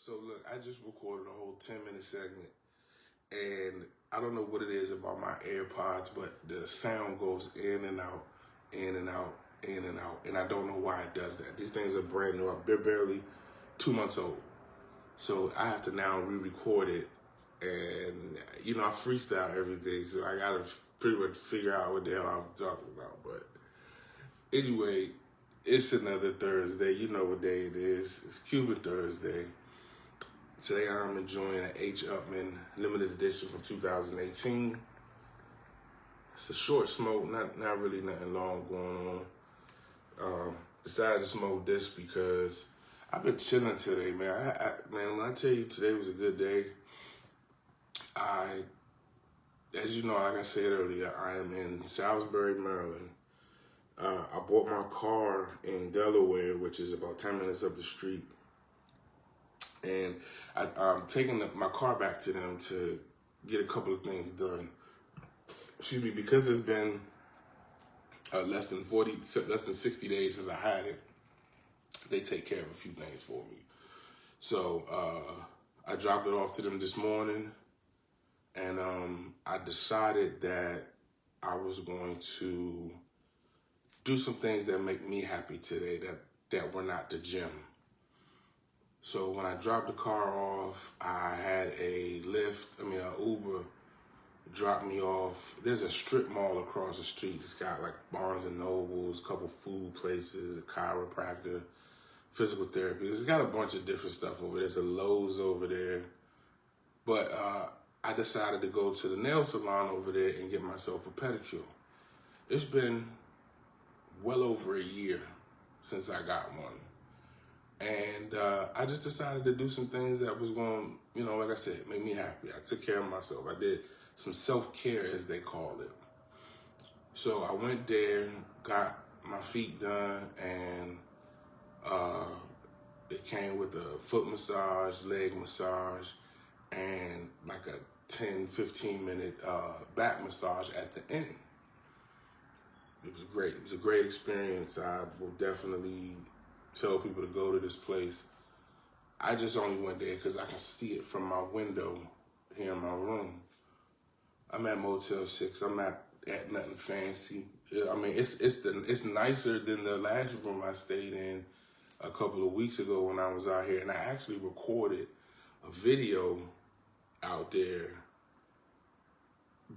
So look, I just recorded a whole 10-minute segment, and I don't know what it is about my AirPods, but the sound goes in and out, in and out, in and out, and I don't know why it does that. These things are brand new. They're barely 2 months old. So I have to now re-record it, and I freestyle everything, so I gotta pretty much figure out what the hell I'm talking about. But anyway, it's another Thursday. You know what day it is. It's Cuban Thursday. Today I'm enjoying an H. Upmann limited edition from 2018. It's a short smoke, not really nothing long going on. Decided to smoke this because I've been chilling today, man. Man, when I tell you today was a good day, as you know, like I said earlier, I am in Salisbury, Maryland. I bought my car in Delaware, which is about 10 minutes up the street. And I'm taking my car back to them to get a couple of things done. Excuse me, because it's been less than 60 days since I had it. They take care of a few things for me. So I dropped it off to them this morning, and I decided that I was going to do some things that make me happy today that were not the gym. So when I dropped the car off, I had an Uber drop me off. There's a strip mall across the street. It's got like Barnes and Nobles, a couple food places, a chiropractor, physical therapy. It's got a bunch of different stuff over there. There's a Lowe's over there. But I decided to go to the nail salon over there and get myself a pedicure. It's been well over a year since I got one. And I just decided to do some things that was going, like I said, make me happy. I took care of myself. I did some self-care, as they call it. So I went there, got my feet done, and it came with a foot massage, leg massage, and like a 10, 15-minute back massage at the end. It was great. It was a great experience. I will definitely tell people to go to this place. I just only went there because I can see it from my window here in my room. I'm at Motel 6. I'm not at nothing fancy. I mean, it's nicer than the last room I stayed in a couple of weeks ago when I was out here, and I actually recorded a video out there,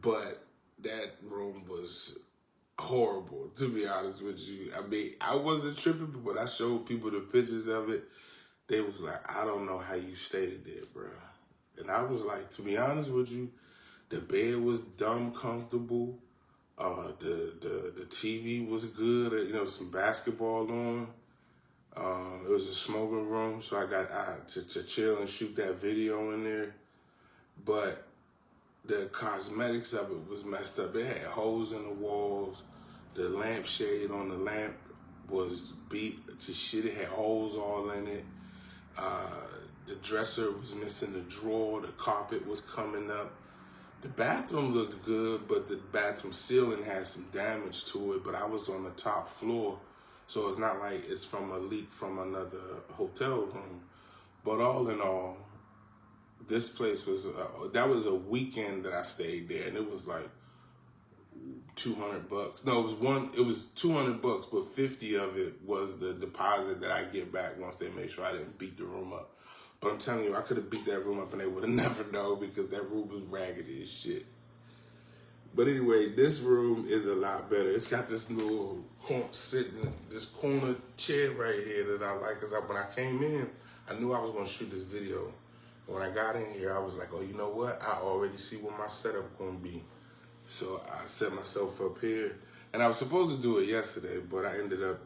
but that room was horrible, to be honest with you. I mean, I wasn't tripping, but I showed people the pictures of it. They was like, I don't know how you stayed there, bro. And I was like, to be honest with you, the bed was dumb comfortable. The TV was good. Some basketball on. It was a smoking room, so I got to chill and shoot that video in there. But the cosmetics of it was messed up. It had holes in the walls. The lampshade on the lamp was beat to shit. It had holes all in it. The dresser was missing the drawer. The carpet was coming up. The bathroom looked good, but the bathroom ceiling had some damage to it. But I was on the top floor, so it's not like it's from a leak from another hotel room. But all in all, this place was, that was a weekend that I stayed there, and it was like $200. No, it was $200, but 50 of it was the deposit that I get back once they make sure I didn't beat the room up. But I'm telling you, I could have beat that room up and they would have never known because that room was raggedy as shit. But anyway, this room is a lot better. It's got this little this corner chair right here that I like. Because when I came in, I knew I was going to shoot this video. When I got in here, I was like, oh, you know what? I already see what my setup going to be. So I set myself up here. And I was supposed to do it yesterday, but I ended up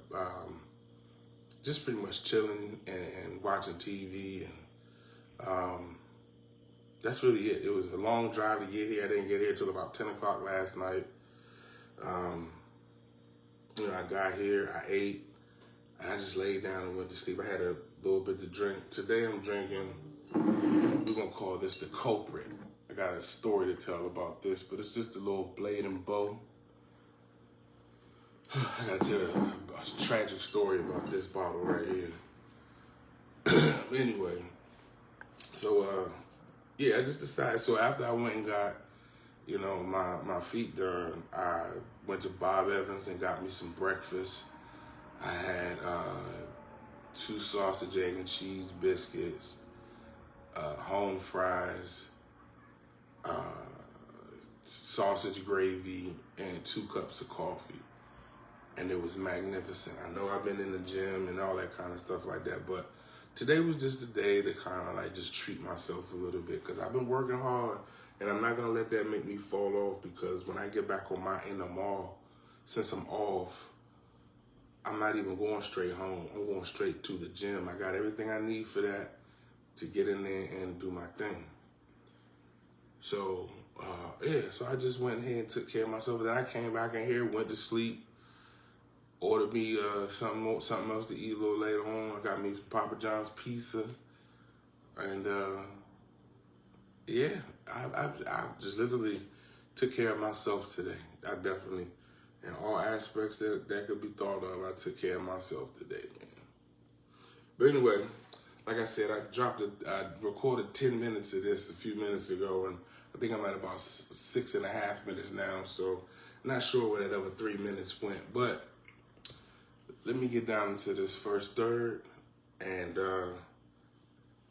just pretty much chilling and watching TV. And that's really it. It was a long drive to get here. I didn't get here till about 10 o'clock last night. I got here, I ate, and I just laid down and went to sleep. I had a little bit to drink. Today I'm drinking, we're going to call this the culprit. I got a story to tell about this, but it's just a little Blade and Bow. I got to tell a tragic story about this bottle right here. Anyway, So yeah, I just decided. So after I went and got, you know, my feet done, I went to Bob Evans and got me some breakfast. I had 2 sausage, egg, and cheese biscuits, home fries, uh, sausage gravy, and 2 cups of coffee. And it was magnificent. I know I've been in the gym and all that kind of stuff like that, but today was just a day to kind of like just treat myself a little bit, because I've been working hard, and I'm not gonna let that make me fall off, because when I get back on my end tomorrow, since I'm off, I'm not even going straight home. I'm going straight to the gym. I got everything I need for that to get in there and do my thing. So yeah, so I just went ahead and took care of myself. Then I came back in here, went to sleep, ordered me something else to eat a little later on. I got me some Papa John's pizza, and yeah, I just literally took care of myself today. I definitely, in all aspects that could be thought of, I took care of myself today, man. But anyway, like I said, I recorded 10 minutes of this a few minutes ago, and I think I'm at about 6.5 minutes now, so not sure where that other 3 minutes went, but let me get down into this first third, and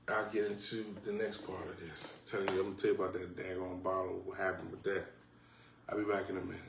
I'll get into the next part of this. I'm gonna tell you about that daggone bottle, what happened with that. I'll be back in a minute.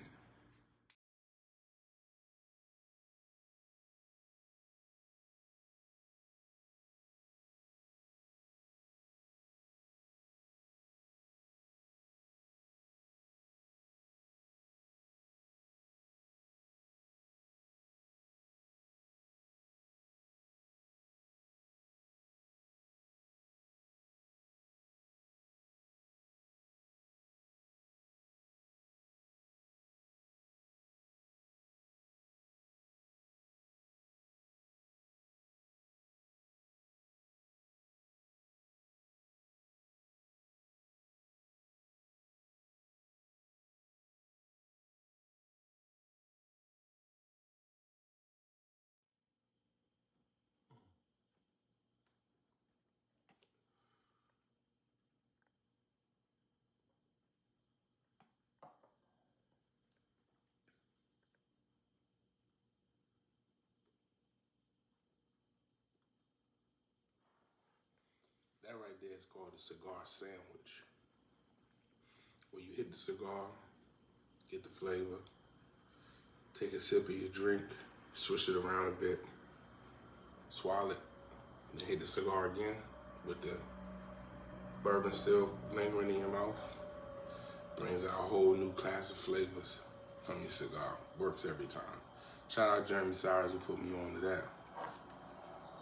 That right there is called a cigar sandwich. When you hit the cigar, get the flavor, take a sip of your drink, swish it around a bit, swallow it, and hit the cigar again with the bourbon still lingering in your mouth. Brings out a whole new class of flavors from your cigar. Works every time. Shout out Jeremy Sires who put me on to that.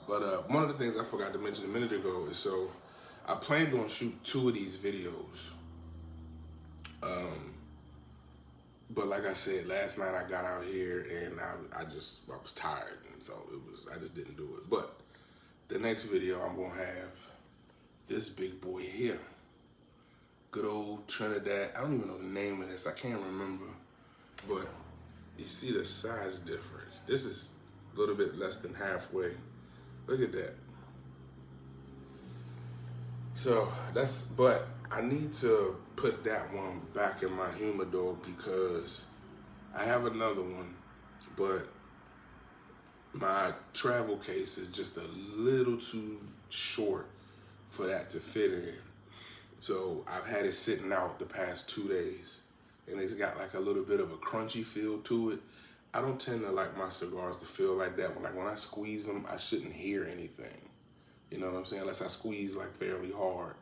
But one of the things I forgot to mention a minute ago is, so I planned on shoot 2 of these videos. But like I said, last night I got out here and I was tired, and so I just didn't do it. But the next video I'm gonna have this big boy here. Good old Trinidad. I don't even know the name of this. I can't remember. But you see the size difference. This is a little bit less than halfway. Look at that. So but I need to put that one back in my humidor, because I have another one, but my travel case is just a little too short for that to fit in. So I've had it sitting out the past 2 days, and it's got like a little bit of a crunchy feel to it. I don't tend to like my cigars to feel like that. When I squeeze them, I shouldn't hear anything. You know what I'm saying? Unless I squeeze like fairly hard.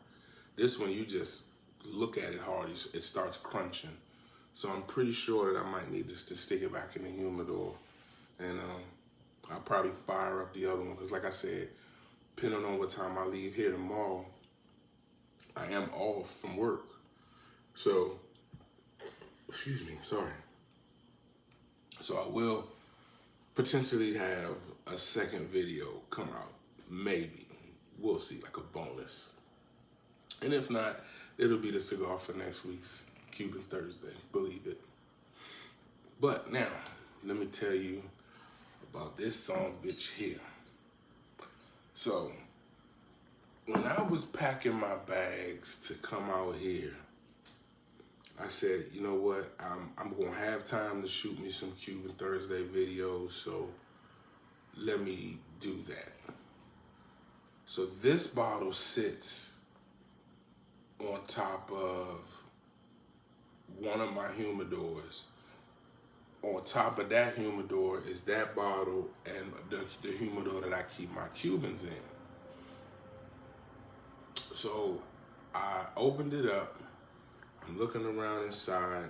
This one, you just look at it hard, it starts crunching. So I'm pretty sure that I might need to stick it back in the humidor, and I'll probably fire up the other one, because like I said, depending on what time I leave here tomorrow, I am off from work. So, excuse me, sorry. So I will potentially have a second video come out, maybe. We'll see, like a bonus. And if not, it'll be the cigar for next week's Cuban Thursday, believe it. But now, let me tell you about this song bitch here. So, when I was packing my bags to come out here, I said, you know what, I'm gonna have time to shoot me some Cuban Thursday videos, so let me do that. So this bottle sits on top of one of my humidors. On top of that humidor is that bottle and the humidor that I keep my Cubans in. So I opened it up, I'm looking around inside,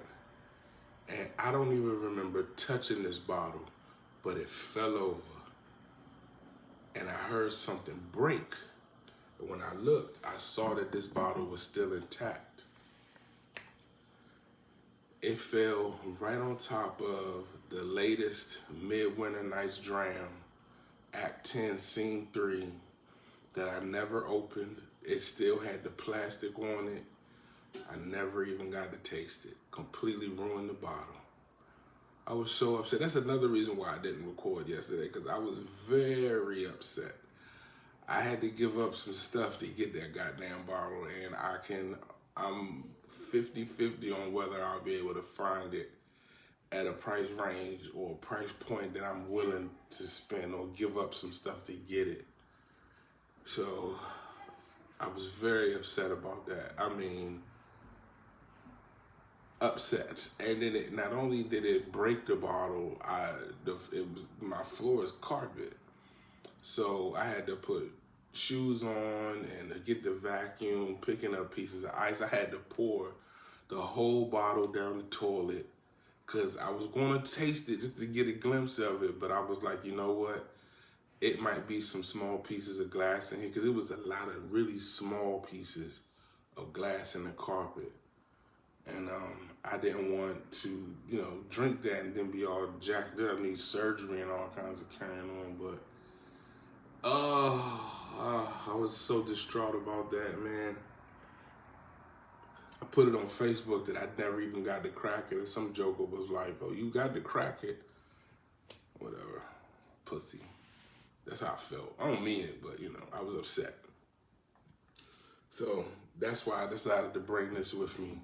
and I don't even remember touching this bottle, but it fell over. And I heard something break. And when I looked, I saw that this bottle was still intact. It fell right on top of the latest Midwinter Night's Dram, Act 10, Scene 3, that I never opened. It still had the plastic on it. I never even got to taste it. Completely ruined the bottle. I was so upset. That's another reason why I didn't record yesterday, because I was very upset. I had to give up some stuff to get that goddamn bottle, and I'm 50-50 on whether I'll be able to find it at a price range or a price point that I'm willing to spend or give up some stuff to get it. So I was very upset about that. I mean, upset. And then it, not only did it break the bottle, my floor is carpet. So I had to put shoes on and to get the vacuum, picking up pieces of ice. I had to pour the whole bottle down the toilet because I was going to taste it just to get a glimpse of it. But I was like, you know what? It might be some small pieces of glass in here, because it was a lot of really small pieces of glass in the carpet. And I didn't want to, drink that and then be all jacked up, need surgery and all kinds of carrying on. But I was so distraught about that, man. I put it on Facebook that I never even got to crack it, and some joker was like, "Oh, you got to crack it." Whatever, pussy. That's how I felt. I don't mean it, but I was upset. So that's why I decided to bring this with me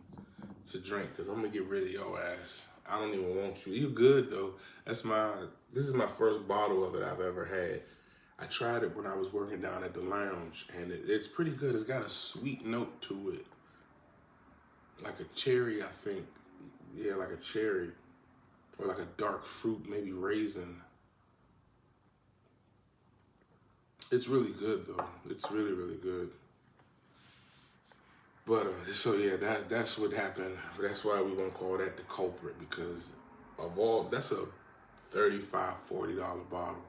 to drink, because I'm gonna get rid of your ass. I don't even want you. You good though. This is my first bottle of it I've ever had. I tried it when I was working down at the lounge, and it's pretty good. It's got a sweet note to it. Like a cherry, I think. Yeah, like a cherry. Or like a dark fruit, maybe raisin. It's really good though. It's really, really good. But, so yeah, that's what happened. That's why we won't call that the culprit, because that's a $35, $40 bottle.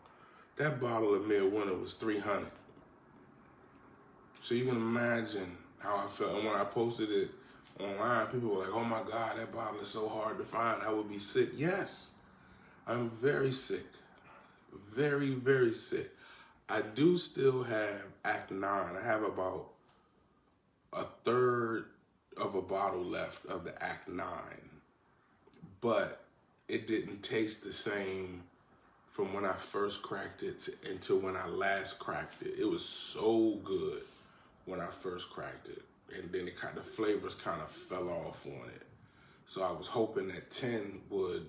That bottle of Midwinter was $300. So you can imagine how I felt. And when I posted it online, people were like, "Oh my God, that bottle is so hard to find. I would be sick." Yes, I'm very sick. Very, very sick. I do still have Act 9. I have about a third of a bottle left of the Act 9. But it didn't taste the same from when I first cracked it until when I last cracked it. It was so good when I first cracked it. And then the flavors kind of fell off on it. So I was hoping that 10 would,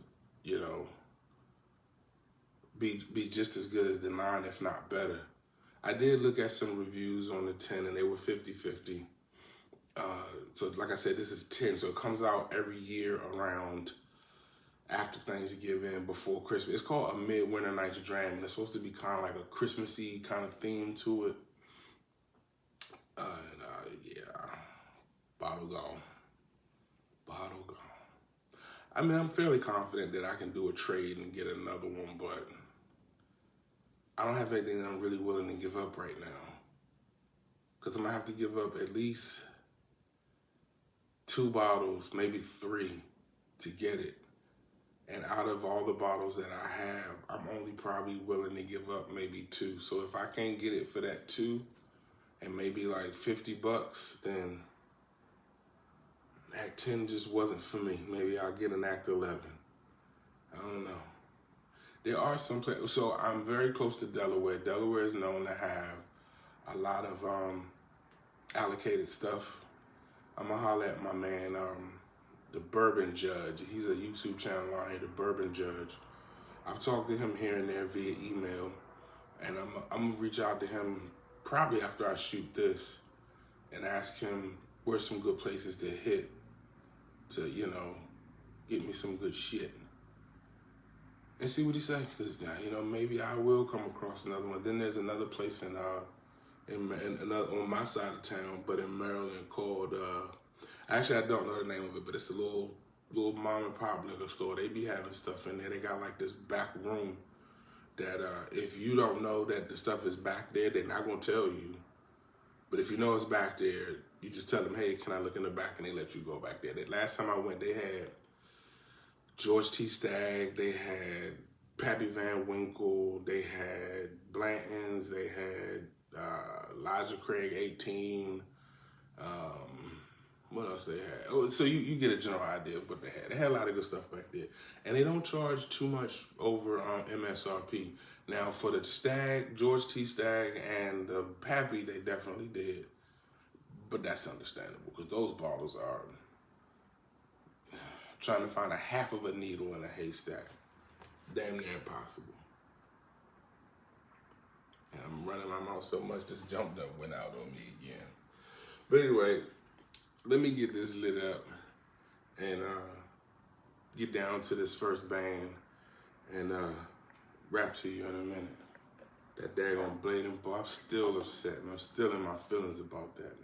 be just as good as the 9, if not better. I did look at some reviews on the 10, and they were 50-50. So like I said, this is 10, so it comes out every year around after Thanksgiving, before Christmas. It's called a Midwinter Night's Dram, and it's supposed to be kind of like a Christmassy kind of theme to it. Yeah, bottle gone. Bottle gone. I mean, I'm fairly confident that I can do a trade and get another one, but I don't have anything that I'm really willing to give up right now. Because I'm going to have to give up at least 2 bottles, maybe 3, to get it. And out of all the bottles that I have, I'm only probably willing to give up maybe 2. So if I can't get it for that 2 and maybe like $50, then Act 10 just wasn't for me. Maybe I'll get an Act 11. I don't know. There are some places. So I'm very close to Delaware. Delaware is known to have a lot of allocated stuff, I'm gonna holler at my man, the Bourbon Judge. He's a YouTube channel out here, the Bourbon Judge. I've talked to him here and there via email, and I'm gonna reach out to him probably after I shoot this and ask him where's some good places to hit to, get me some good shit. And see what he says, because maybe I will come across another one. Then there's another place in another on my side of town, but in Maryland called. Actually, I don't know the name of it, but it's a little mom and pop liquor store. They be having stuff in there. They got like this back room that if you don't know that the stuff is back there, they're not gonna tell you. But if you know it's back there, you just tell them, hey, can I look in the back? And they let you go back there. That last time I went, they had George T. Stagg, they had Pappy Van Winkle, they had Blanton's, they had Elijah Craig 18. What else they had? Oh, so you get a general idea of what they had. They had a lot of good stuff back there. And they don't charge too much over MSRP. Now, for the Stagg, George T. Stagg, and the Pappy, they definitely did. But that's understandable, because those bottles are trying to find a half of a needle in a haystack. Damn near impossible. And I'm running my mouth so much, this jumped up went out on me again. But anyway, let me get this lit up and get down to this first band and rap to you in a minute. That daggone Bladen Boy, I'm still upset, and I'm still in my feelings about that, man.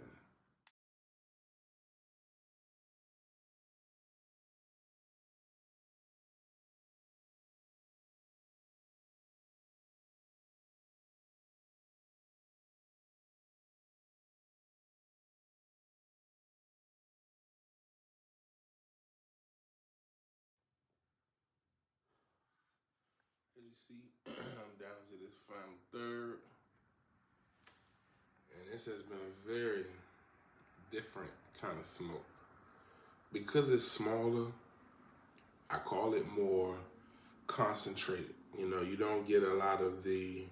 As you see, I'm down to this final third, and this has been a very different kind of smoke. Because it's smaller, I call it more concentrate. You don't get a lot of the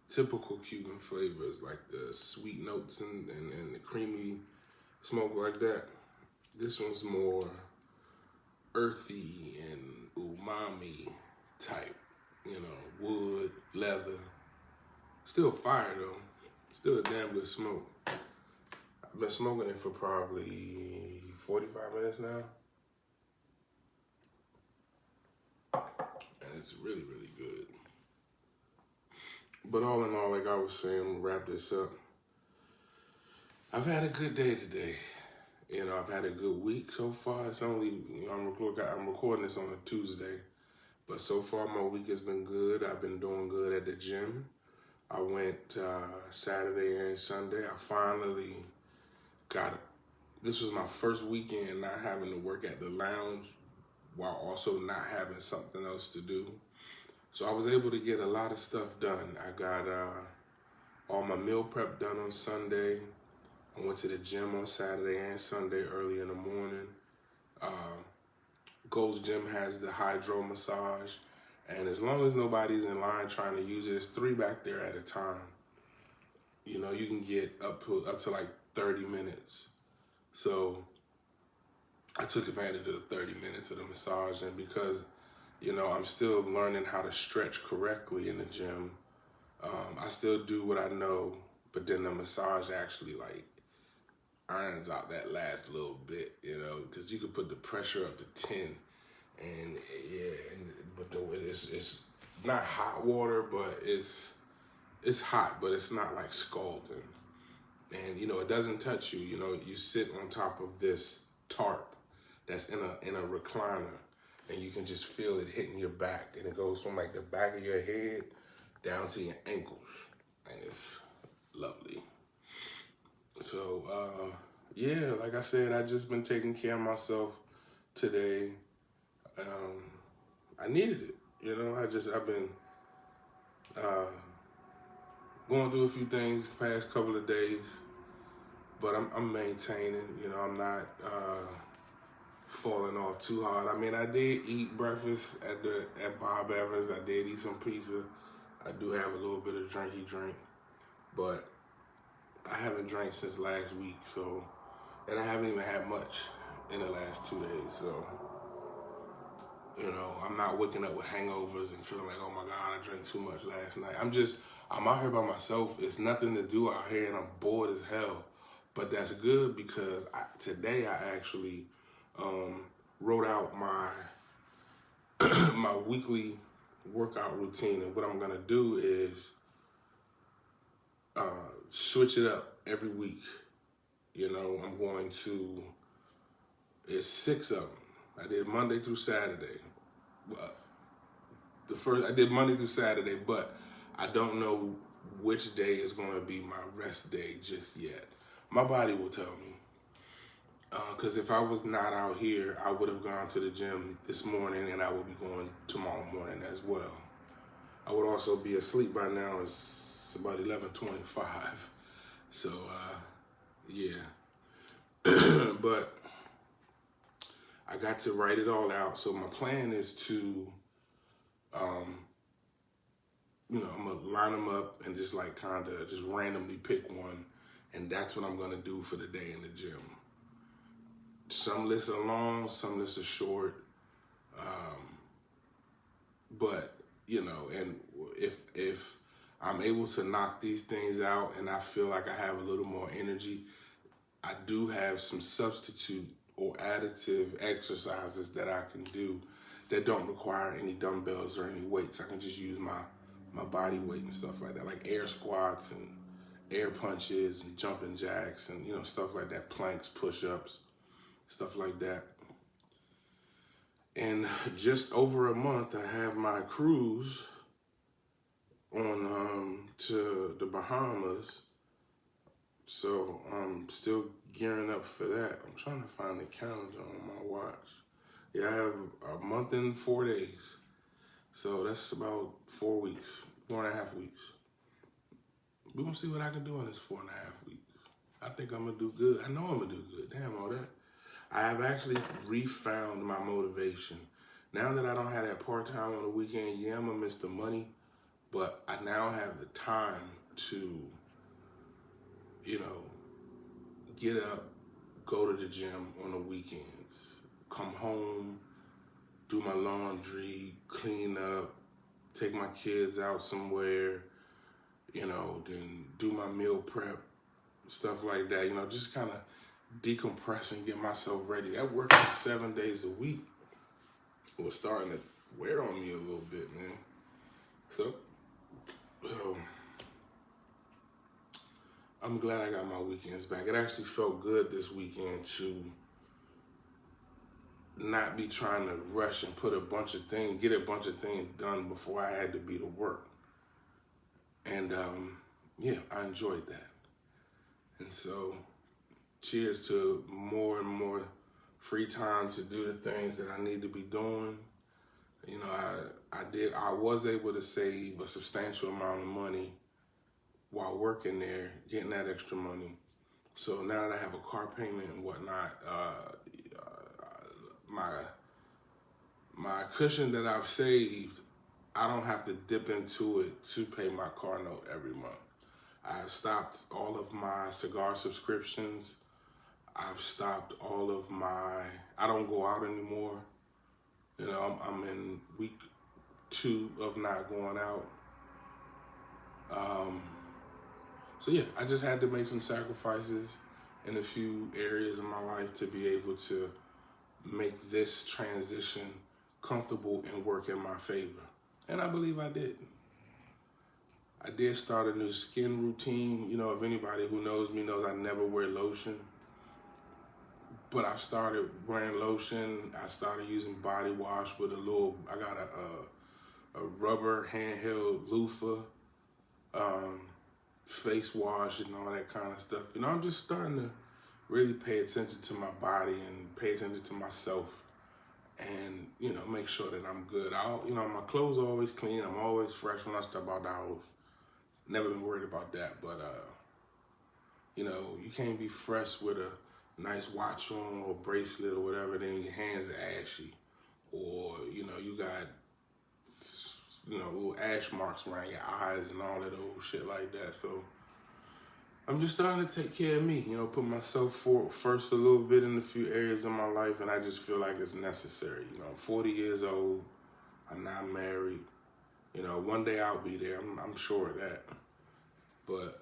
typical Cuban flavors like the sweet notes and the creamy smoke like that. This one's more earthy and umami type, wood, leather. Still fire though. Still a damn good smoke. I've been smoking it for probably 45 minutes now. And it's really, really good. But all in all, like I was saying, I'm gonna wrap this up. I've had a good day today. I've had a good week so far. It's only, I'm recording this on a Tuesday. But so far, my week has been good. I've been doing good at the gym. I went Saturday and Sunday. I finally this was my first weekend not having to work at the lounge while also not having something else to do. So I was able to get a lot of stuff done. I got all my meal prep done on Sunday. I went to the gym on Saturday and Sunday early in the morning. Gold's Gym has the hydro massage, and as long as nobody's in line trying to use it, it's 3 back there at a time. You can get up to like 30 minutes. So I took advantage of the 30 minutes of the massage, and because I'm still learning how to stretch correctly in the gym, I still do what I know, but then the massage actually irons out that last little bit, because you could put the pressure up to 10, and but it's not hot water, but it's hot, but it's not like scalding, and it doesn't touch you. You sit on top of this tarp that's in a recliner, and you can just feel it hitting your back, and it goes from like the back of your head down to your ankles, and it's lovely. So, like I said, I just been taking care of myself today. I needed it, I've been going through a few things the past couple of days, but I'm maintaining, I'm not falling off too hard. I mean, I did eat breakfast at Bob Evans. I did eat some pizza. I do have a little bit of drinky drink, but I haven't drank since last week, so, and I haven't even had much in the last 2 days, so, you know, I'm not waking up with hangovers and feeling like, oh my God, I drank too much last night. I'm out here by myself. It's nothing to do out here, and I'm bored as hell. But that's good because today I actually wrote out my my weekly workout routine, and what I'm gonna do is switch it up every week. You know, I'm going to. It's 6 of them. I did Monday through Saturday. I did Monday through Saturday, but I don't know which day is going to be my rest day just yet. My body will tell me. Because if I was not out here, I would have gone to the gym this morning, and I will be going tomorrow morning as well. I would also be asleep by now. It's about 11:25. So, yeah. But I got to write it all out. So my plan is to, you know, I'm going to line them up and just like kind of just randomly pick one. And that's what I'm going to do for the day in the gym. Some lists are long, some lists are short. But, you know, and if I'm able to knock these things out and I feel like I have a little more energy, I do have some substitute or additive exercises that I can do that don't require any dumbbells or any weights. I can just use my body weight and stuff like that, like air squats and air punches and jumping jacks and, you know, stuff like that, planks, push-ups, stuff like that. And just over a month, I have my cruise on to the Bahamas. So I'm still gearing up for that. I'm trying to find the calendar on my watch. Yeah, I have a month and 4 days. So that's about 4 weeks, 4.5 weeks. We're going to see what I can do in this 4.5 weeks. I think I'm going to do good. I know I'm going to do good. Damn all that. I have actually refound my motivation. Now that I don't have that part-time on the weekend, yeah, I'm going to miss the money, but I now have the time to, you know, get up, go to the gym on the weekends, come home, do my laundry, clean up, take my kids out somewhere, you know, then do my meal prep, stuff like that, you know, just kind of decompress and get myself ready. That work is 7 days a week. It was starting to wear on me a little bit, man. So I'm glad I got my weekends back. It actually felt good this weekend to not be trying to rush and get a bunch of things done before I had to be to work. And yeah, I enjoyed that. And so cheers to more and more free time to do the things that I need to be doing. You know, I was able to save a substantial amount of money while working there, getting that extra money. So now that I have a car payment and whatnot, my cushion that I've saved, I don't have to dip into it to pay my car note every month. I stopped all of my cigar subscriptions. I've stopped all of I don't go out anymore. You know, I'm in week 2 of not going out. So yeah, I just had to make some sacrifices in a few areas of my life to be able to make this transition comfortable and work in my favor. And I believe I did. I did start a new skin routine. You know, if anybody who knows me knows I never wear lotion. But I've started wearing lotion. I started using body wash with I got a rubber handheld loofah, face wash and all that kind of stuff. You know, I'm just starting to really pay attention to my body and pay attention to myself and, you know, make sure that I'm good. You know, my clothes are always clean. I'm always fresh when I step out the house. Never been worried about that. But, you know, you can't be fresh with a nice watch on or bracelet or whatever, then your hands are ashy. Or, you know, you got, you know, little ash marks around your eyes and all that old shit like that. So I'm just starting to take care of me, you know, put myself first a little bit in a few areas of my life, and I just feel like it's necessary. You know, I'm 40 years old, I'm not married. You know, one day I'll be there, I'm sure of that. But,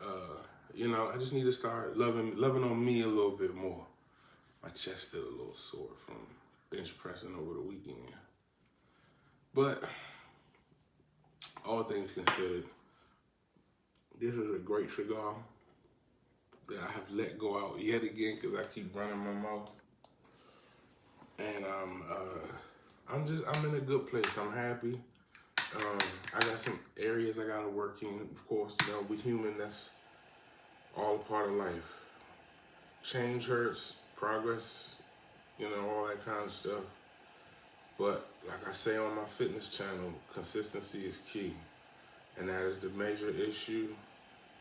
you know, I just need to start loving on me a little bit more. My chest still a little sore from bench pressing over the weekend. But, all things considered, this is a great cigar that I have let go out yet again because I keep running my mouth. And I'm in a good place. I'm happy. I got some areas I gotta work in. Of course, you know, we're human. That's all a part of life. Change hurts, progress, you know, all that kind of stuff. But like I say on my fitness channel, consistency is key. And that is the major issue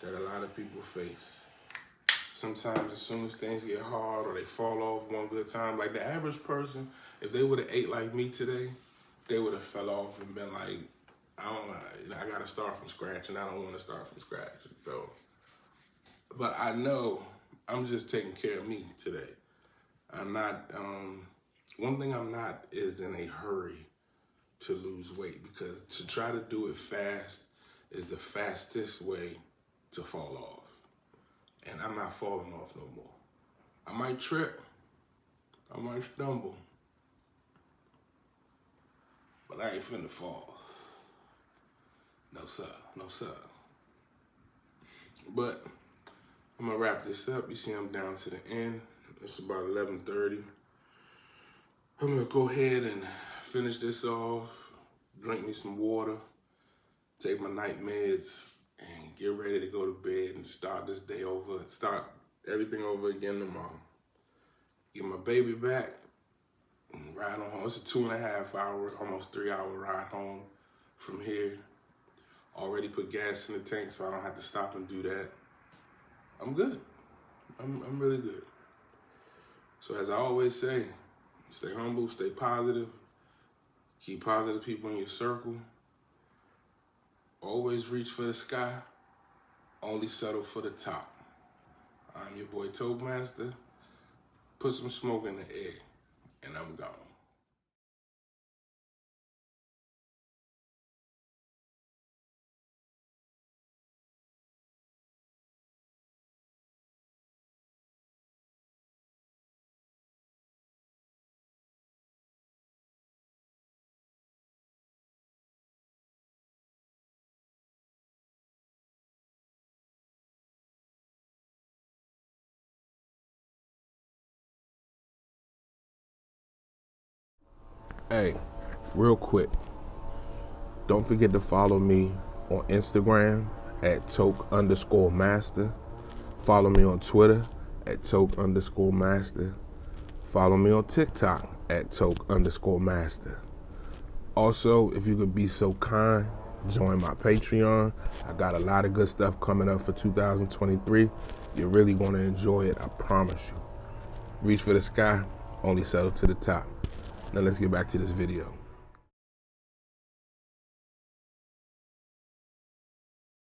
that a lot of people face. Sometimes as soon as things get hard or they fall off one good time, like the average person, if they would have ate like me today, they would have fell off and been like, I gotta start from scratch, and I don't want to start from scratch. So, but I know I'm just taking care of me today. I'm not, one thing I'm not is in a hurry to lose weight, because to try to do it fast is the fastest way to fall off. And I'm not falling off no more. I might trip, I might stumble, but I ain't finna fall. No sir, no sir. But I'm gonna wrap this up. You see I'm down to the end. It's about 11:30. I'm gonna go ahead and finish this off, drink me some water, take my night meds, and get ready to go to bed and start this day over, start everything over again tomorrow. Get my baby back and ride on home. It's a 2.5 hour, almost 3 hour ride home from here. Already put gas in the tank so I don't have to stop and do that. I'm good. I'm really good. So as I always say, stay humble, stay positive, keep positive people in your circle. Always reach for the sky, only settle for the top. I'm your boy Toastmaster. Put some smoke in the air, and I'm gone. Hey, real quick, don't forget to follow me on Instagram at Toke_master. Follow me on Twitter at Toke_master. Follow me on TikTok at Toke_master. Also, if you could be so kind, join my Patreon. I got a lot of good stuff coming up for 2023. You're really going to enjoy it, I promise you. Reach for the sky, only settle to the top. Now let's get back to this video.